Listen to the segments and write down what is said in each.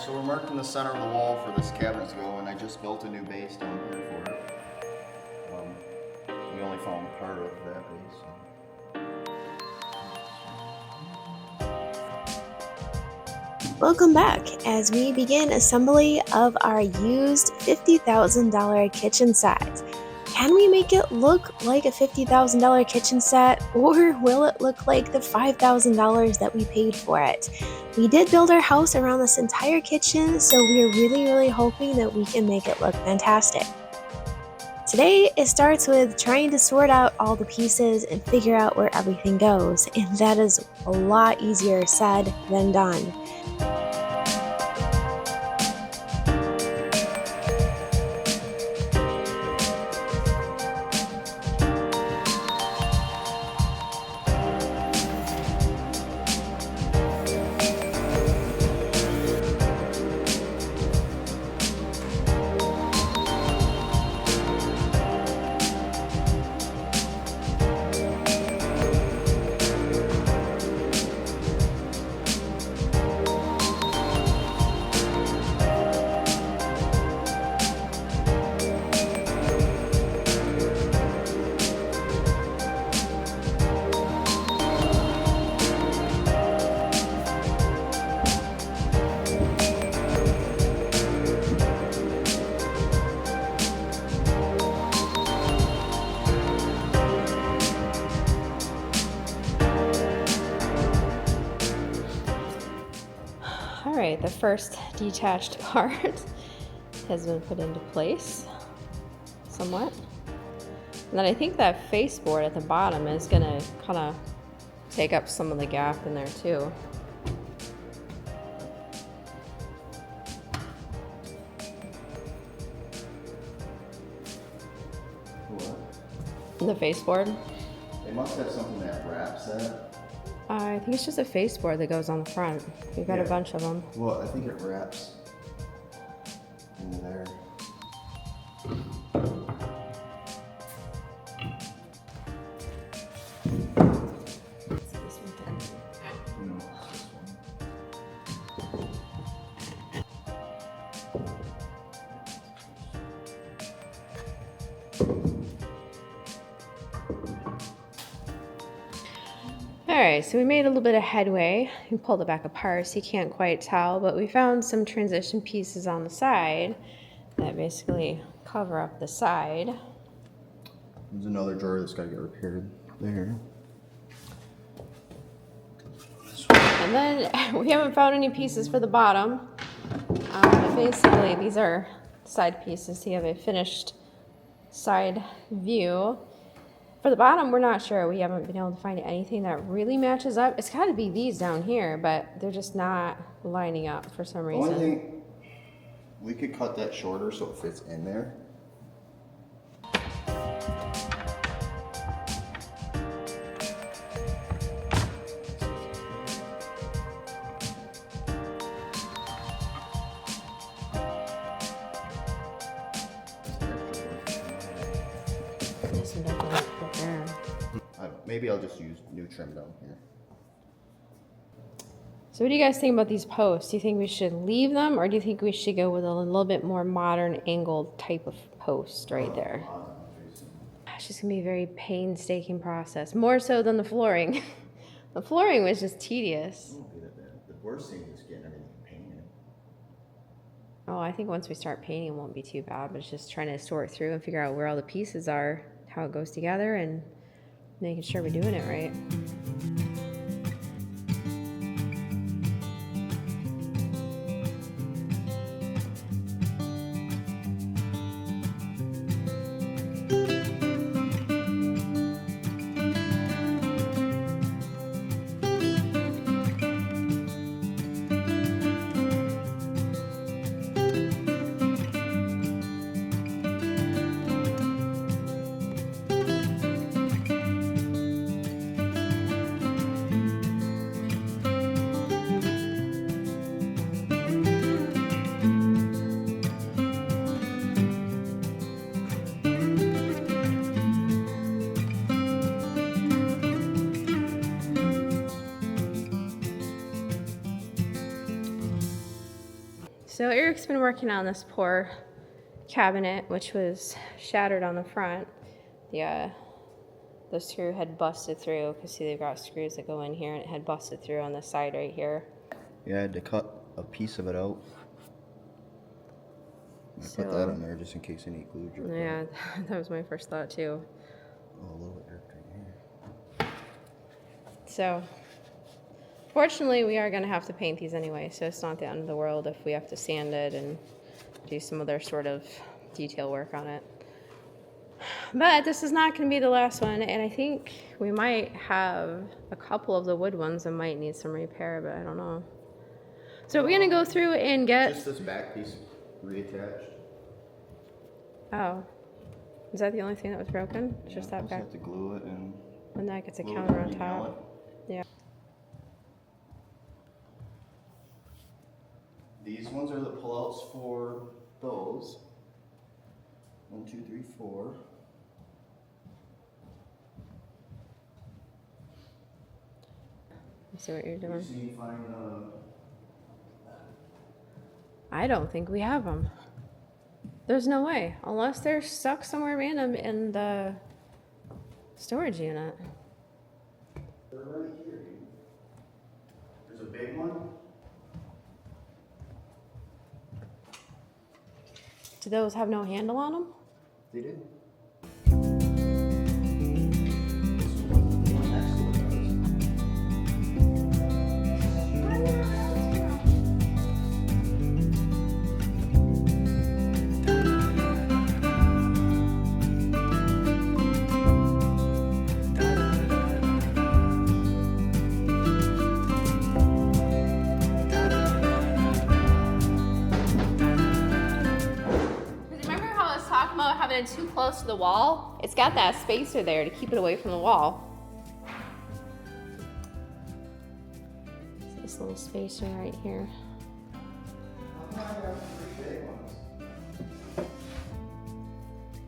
So we're marking the center of the wall for this cabinet to go, and I just built a new base down here for it. We only found part of that base. Welcome back as we begin assembly of our used $50,000 kitchen set. Can we make it look like a $50,000 kitchen set, or will it look like the $5,000 that we paid for it? We did build our house around this entire kitchen, so we're really hoping that we can make it look fantastic. Today, it starts with trying to sort out all the pieces and figure out where everything goes, and that is a lot easier said than done. Alright, the first detached part has been put into place somewhat. And then I think that faceboard at the bottom is going to kind of take up some of the gap in there too. What? The faceboard. They must have something that wraps that. I think it's just a faceboard that goes on the front. We've got a bunch of them. Well, I think it wraps in there. No, it's this one. Alright, so we made a little bit of headway. We pulled it back apart so you can't quite tell, but we found some transition pieces on the side that basically cover up the side. There's another drawer that's got to get repaired there. And then we haven't found any pieces for the bottom. But basically, these are side pieces. So you have a finished side view. For the bottom, we're not sure. We haven't been able to find anything that really matches up. It's got to be these down here, but they're just not lining up for some reason. The only thing, we could cut that shorter so it fits in there. This one doesn't look good there. Maybe I'll just use new trim down here. So what do you guys think about these posts? Do you think we should leave them, or do you think we should go with a little bit more modern angled type of post right there? It's just gonna be a very painstaking process, more so than the flooring. The flooring was just tedious. It won't be that bad. The worst thing is getting everything painted. Oh, I think once we start painting, it won't be too bad, but it's just trying to sort through and figure out where all the pieces are, how it goes together, and making sure we're doing it right. So Eric's been working on this poor cabinet, which was shattered on the front. The screw had busted through, because see, they've got screws that go in here, and it had busted through on the side right here. Yeah, I had to cut a piece of it out. I put that in there just in case any glue dripped. Yeah, that was my first thought too. Oh, a little bit dripped right here. So, fortunately, we are going to have to paint these anyway, so it's not the end of the world if we have to sand it and do some other sort of detail work on it. But this is not going to be the last one, and I think we might have a couple of the wood ones that might need some repair, but I don't know. So we're going to go through and get... Just this back piece reattached. Oh. Is that the only thing that was broken? Yeah, Just that just back? have to glue it and... And that gets a glue it counter and on nail top. it. Yeah. These ones are the pullouts for those. 1, 2, 3, 4. Let's see what you're doing. See, find, I don't think we have them. There's no way, unless they're stuck somewhere random in the storage unit. they're right here. There's a big one. Do those have no handle on them? They did. This one next to it does. Remember how I was talking about having it too close to the wall? It's got that spacer there to keep it away from the wall. So this little spacer right here. I have 3 big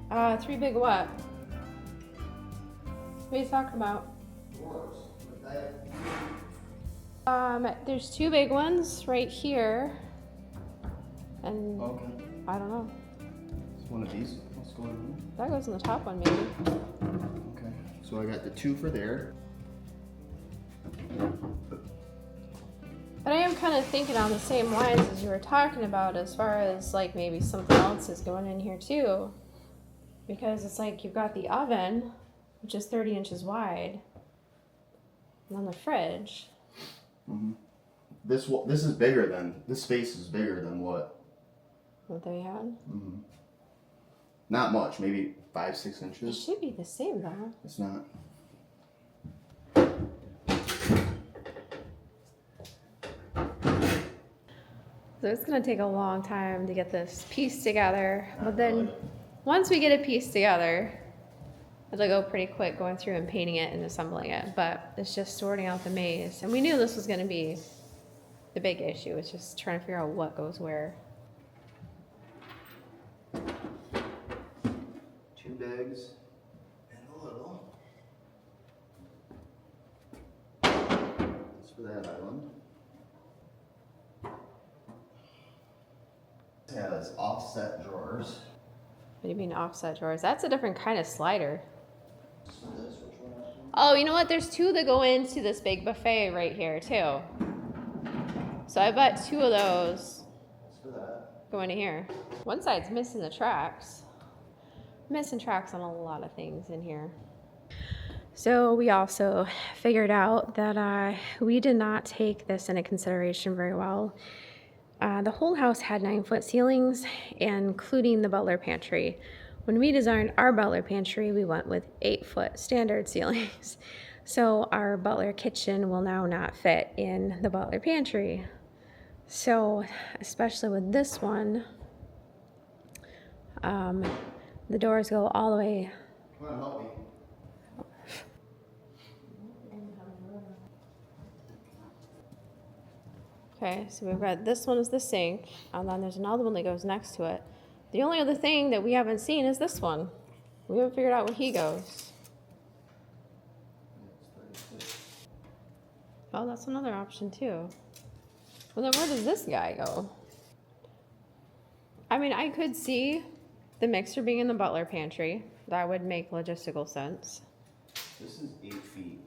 ones. 3 big what? What are you talking about? Drawers. But There's 2 big ones right here. And okay. I don't know. It's one of these. What's going on? That goes in the top one, maybe. Okay. So I got the 2 for there. But I am kind of thinking on the same lines as you were talking about, as far as like maybe something else is going in here too. Because it's like you've got the oven, which is 30 inches wide, and then the fridge. Mm-hmm. This is bigger than, this space is bigger than what? What they had. Mm-hmm. Not much, maybe 5-6 It inches. should be the same though. It's not. So it's gonna take a long time to get this piece together. But then once we get a piece together, it'll go pretty quick going through and painting it and assembling it. But it's just sorting out the maze. And we knew this was gonna be the big issue. It's just trying to figure out what goes where. 2 bags and a little. That's for that island. It has offset drawers. What do you mean offset drawers? That's a different kind of slider. So this, which one? Oh, you know what? There's 2 that go into this big buffet right here too. So I bet 2 of those That's for that. go into here. One side's missing the tracks. Missing tracks on a lot of things in here. So we also figured out that we did not take this into consideration very well. The whole house had 9-foot ceilings, including the butler pantry. When we designed our butler pantry, we went with 8-foot standard ceilings. So our butler kitchen will now not fit in the butler pantry. So, especially with this one, the doors go all the way. Come on, help me. Okay, so we've got this one is the sink, and then there's another one that goes next to it. The only other thing that we haven't seen is this one. We haven't figured out where he goes. Oh, that's another option too. Well, then where does this guy go? I mean, I could see the mixer being in the butler pantry. That would make logistical sense. This is 8 feet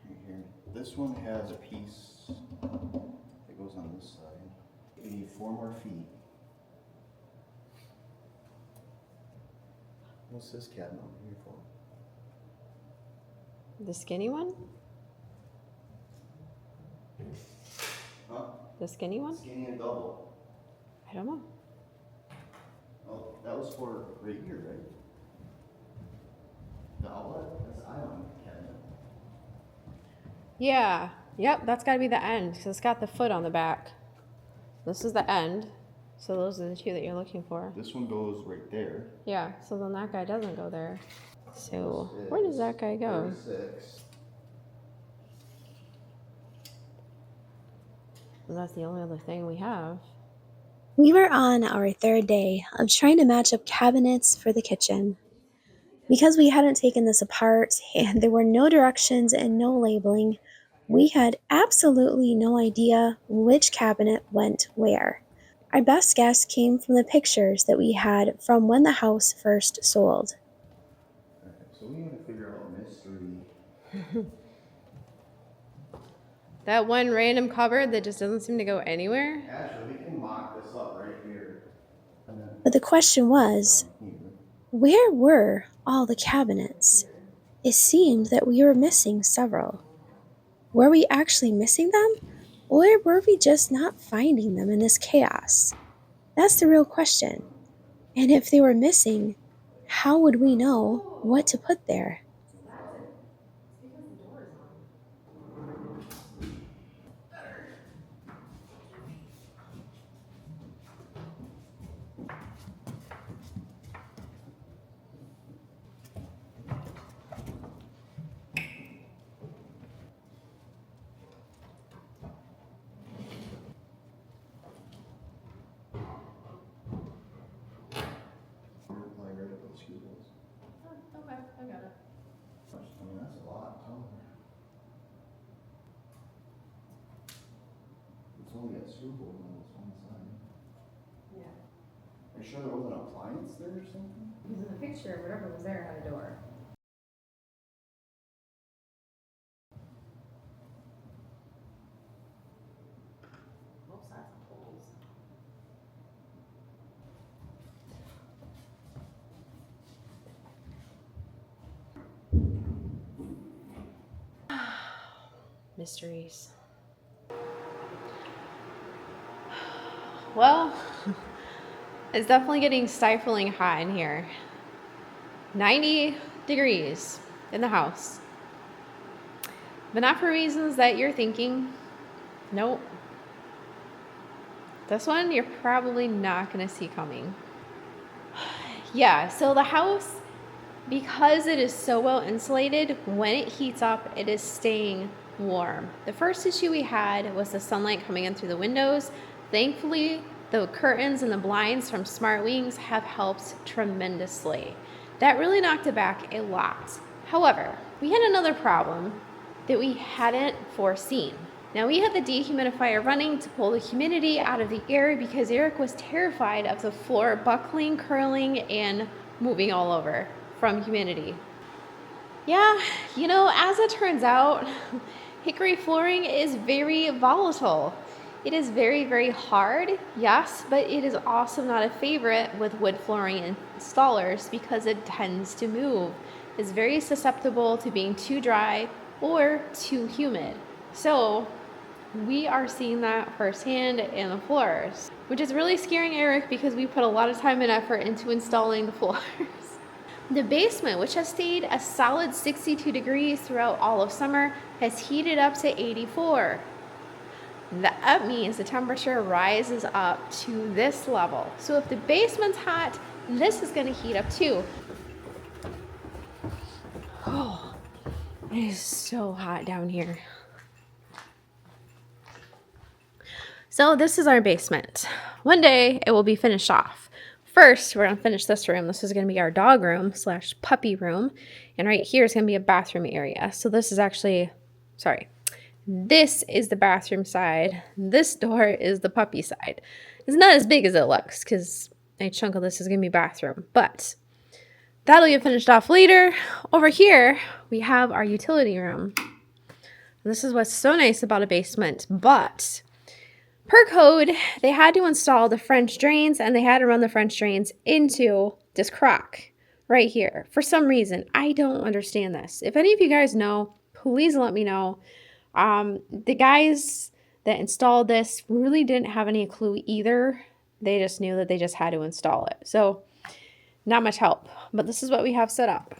right here. This one has a piece that goes on this side. We need 4 more feet. What's this cabinet over here for? The skinny one? Huh? The skinny one? Skinny and double. I don't know. Oh, that was for right here, right? The outlet? That's the island cabinet. Yeah. Yep, that's got to be the end because it's got the foot on the back. This is the end. So those are the two that you're looking for. This one goes right there. Yeah, so then that guy doesn't go there. So where does that guy go? 36. That's the only other thing we have. We were on our third day of trying to match up cabinets for the kitchen. Because we hadn't taken this apart and there were no directions and no labeling, we had absolutely no idea which cabinet went where. Our best guess came from the pictures that we had from when the house first sold. Okay, so we need to figure out mystery. That one random cupboard that just doesn't seem to go anywhere. Actually, we can mock this up right here. And then But the question was, down here. where were all the cabinets? It seemed that we were missing several. Were we actually missing them? Or were we just not finding them in this chaos? That's the real question. And if they were missing, how would we know what to put there? Lie right up those screw holes. Okay, I got it. I mean, that's a lot. It's only got screw holes on this one side. Yeah. Are you sure there wasn't an appliance there or something? Because in the picture, whatever was there had a door. Both sides have holes. Mysteries. Well, it's definitely getting stifling hot in here. 90 degrees in the house. But not for reasons that you're thinking. Nope. This one you're probably not going to see coming. Yeah, so the house, because it is so well insulated, when it heats up, it is staying warm. The first issue we had was the sunlight coming in through the windows. Thankfully, the curtains and the blinds from Smartwings have helped tremendously. That really knocked it back a lot. However, we had another problem that we hadn't foreseen. Now, we had the dehumidifier running to pull the humidity out of the air because Eric was terrified of the floor buckling, curling, and moving all over from humidity. Yeah, you know, as it turns out, hickory flooring is very volatile. It is very, very hard, yes, but it is also not a favorite with wood flooring installers because it tends to move. It's very susceptible to being too dry or too humid. So we are seeing that firsthand in the floors, which is really scaring Eric because we put a lot of time and effort into installing the floors. The basement, which has stayed a solid 62 degrees throughout all of summer, has heated up to 84. That means the temperature rises up to this level. So if the basement's hot, this is going to heat up too. Oh, it is so hot down here. So this is our basement. One day it will be finished off. First, we're going to finish this room. This is going to be our dog room / puppy room. And right here is going to be a bathroom area. So this is actually, this is the bathroom side. This door is the puppy side. It's not as big as it looks because a chunk of this is going to be bathroom, but that'll get finished off later. Over here, we have our utility room. This is what's so nice about a basement, but per code, they had to install the French drains and they had to run the French drains into this crock right here. For some reason, I don't understand this. If any of you guys know, please let me know. The guys that installed this really didn't have any clue either. They just knew that they just had to install it. So not much help, but this is what we have set up.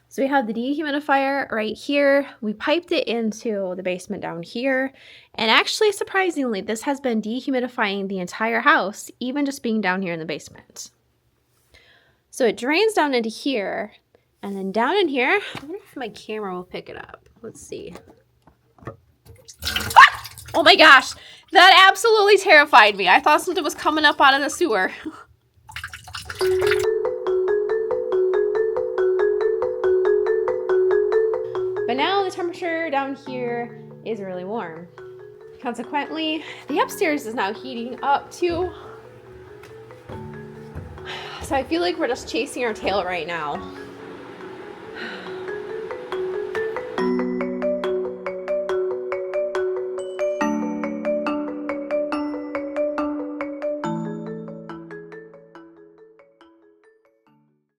So we have the dehumidifier right here. We piped it into the basement down here. And actually, surprisingly, this has been dehumidifying the entire house, even just being down here in the basement. So it drains down into here. And then down in here, I wonder if my camera will pick it up. Let's see. Ah! Oh my gosh, that absolutely terrified me. I thought something was coming up out of the sewer. But now the temperature down here is really warm. Consequently, the upstairs is now heating up too. So I feel like we're just chasing our tail right now.